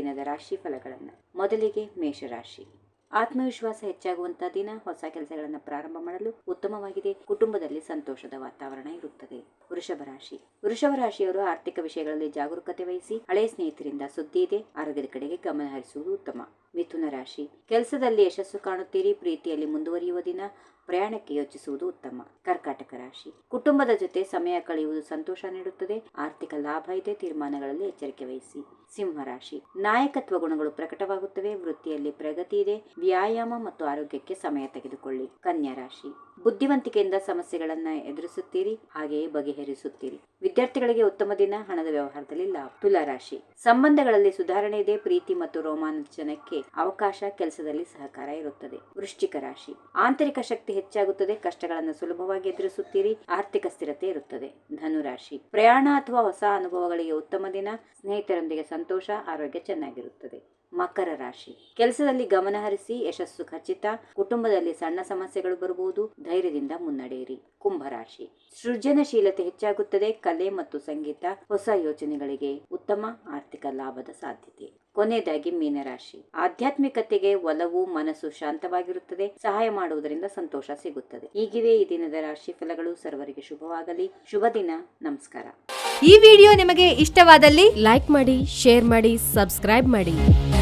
ದಿನದ ರಾಶಿ ಫಲಗಳನ್ನು. ಮೊದಲಿಗೆ ಮೇಷರಾಶಿ. ಆತ್ಮವಿಶ್ವಾಸ ಹೆಚ್ಚಾಗುವಂತಹ ದಿನ. ಹೊಸ ಕೆಲಸಗಳನ್ನು ಪ್ರಾರಂಭ ಮಾಡಲು ಉತ್ತಮವಾಗಿದೆ. ಕುಟುಂಬದಲ್ಲಿ ಸಂತೋಷದ ವಾತಾವರಣ ಇರುತ್ತದೆ. ವೃಷಭ ರಾಶಿ. ವೃಷಭ ರಾಶಿಯವರು ಆರ್ಥಿಕ ವಿಷಯಗಳಲ್ಲಿ ಜಾಗರೂಕತೆ ವಹಿಸಿ. ಹಳೆಯ ಸ್ನೇಹಿತರಿಂದ ಸುದ್ದಿ ಇದೆ. ಆರೋಗ್ಯದ ಕಡೆಗೆ ಗಮನ ಹರಿಸುವುದು ಉತ್ತಮ. ಮಿಥುನ ರಾಶಿ. ಕೆಲಸದಲ್ಲಿ ಯಶಸ್ಸು ಕಾಣುತ್ತೀರಿ. ಪ್ರೀತಿಯಲ್ಲಿ ಮುಂದುವರಿಯುವ ದಿನ. ಪ್ರಯಾಣಕ್ಕೆ ಯೋಚಿಸುವುದು ಉತ್ತಮ. ಕರ್ಕಾಟಕ ರಾಶಿ. ಕುಟುಂಬದ ಜೊತೆ ಸಮಯ ಕಳೆಯುವುದು ಸಂತೋಷ ನೀಡುತ್ತದೆ. ಆರ್ಥಿಕ ಲಾಭ ಇದೆ. ತೀರ್ಮಾನಗಳಲ್ಲಿ ಎಚ್ಚರಿಕೆ ವಹಿಸಿ. ಸಿಂಹ ರಾಶಿ. ನಾಯಕತ್ವ ಗುಣಗಳು ಪ್ರಕಟವಾಗುತ್ತವೆ. ವೃತ್ತಿಯಲ್ಲಿ ಪ್ರಗತಿ ಇದೆ. ವ್ಯಾಯಾಮ ಮತ್ತು ಆರೋಗ್ಯಕ್ಕೆ ಸಮಯ ತೆಗೆದುಕೊಳ್ಳಿ. ಕನ್ಯಾ ರಾಶಿ. ಬುದ್ಧಿವಂತಿಕೆಯಿಂದ ಸಮಸ್ಯೆಗಳನ್ನ ಎದುರಿಸುತ್ತೀರಿ, ಹಾಗೆಯೇ ಬಗೆಹರಿಸುತ್ತೀರಿ. ವಿದ್ಯಾರ್ಥಿಗಳಿಗೆ ಉತ್ತಮ ದಿನ. ಹಣದ ವ್ಯವಹಾರದಲ್ಲಿ ಲಾಭ. ತುಲಾ ರಾಶಿ. ಸಂಬಂಧಗಳಲ್ಲಿ ಸುಧಾರಣೆ ಇದೆ. ಪ್ರೀತಿ ಮತ್ತು ರೋಮಾಂಚನಕ್ಕೆ ಅವಕಾಶ. ಕೆಲಸದಲ್ಲಿ ಸಹಕಾರ ಇರುತ್ತದೆ. ವೃಶ್ಚಿಕ ರಾಶಿ. ಆಂತರಿಕ ಶಕ್ತಿ ಹೆಚ್ಚಾಗುತ್ತದೆ. ಕಷ್ಟಗಳನ್ನು ಸುಲಭವಾಗಿ ಎದುರಿಸುತ್ತೀರಿ. ಆರ್ಥಿಕ ಸ್ಥಿರತೆ ಇರುತ್ತದೆ. ಧನುರಾಶಿ. ಪ್ರಯಾಣ ಅಥವಾ ಹೊಸ ಅನುಭವಗಳಿಗೆ ಉತ್ತಮ ದಿನ. ಸ್ನೇಹಿತರೊಂದಿಗೆ ಸಂತೋಷ. ಆರೋಗ್ಯ ಚೆನ್ನಾಗಿರುತ್ತದೆ. ಮಕರ ರಾಶಿ. ಕೆಲಸದಲ್ಲಿ ಗಮನ ಹರಿಸಿ. ಯಶಸ್ಸು ಖಚಿತ. ಕುಟುಂಬದಲ್ಲಿ ಸಣ್ಣ ಸಮಸ್ಯೆಗಳು ಬರಬಹುದು. ಧೈರ್ಯದಿಂದ ಮುನ್ನಡೆಯಿರಿ. ಕುಂಭರಾಶಿ. ಸೃಜನಶೀಲತೆ ಹೆಚ್ಚಾಗುತ್ತದೆ. ಕಲೆ ಮತ್ತು ಸಂಗೀತ. ಹೊಸ ಯೋಚನೆಗಳಿಗೆ ಉತ್ತಮ. ಆರ್ಥಿಕ ಲಾಭದ ಸಾಧ್ಯತೆ. ಕೊನೆಯದಾಗಿ ಮೀನರಾಶಿ. ಆಧ್ಯಾತ್ಮಿಕತೆಗೆ ಒಲವು. ಮನಸ್ಸು ಶಾಂತವಾಗಿರುತ್ತದೆ. ಸಹಾಯ ಮಾಡುವುದರಿಂದ ಸಂತೋಷ ಸಿಗುತ್ತದೆ. ಹೀಗಿವೆ ಈ ದಿನದ ರಾಶಿ ಫಲಗಳು. ಸರ್ವರಿಗೆ ಶುಭವಾಗಲಿ. ಶುಭ ದಿನ. ನಮಸ್ಕಾರ. ಈ ವಿಡಿಯೋ ನಿಮಗೆ ಇಷ್ಟವಾದಲ್ಲಿ ಲೈಕ್ ಮಾಡಿ, ಶೇರ್ ಮಾಡಿ, ಸಬ್ಸ್ಕ್ರೈಬ್ ಮಾಡಿ.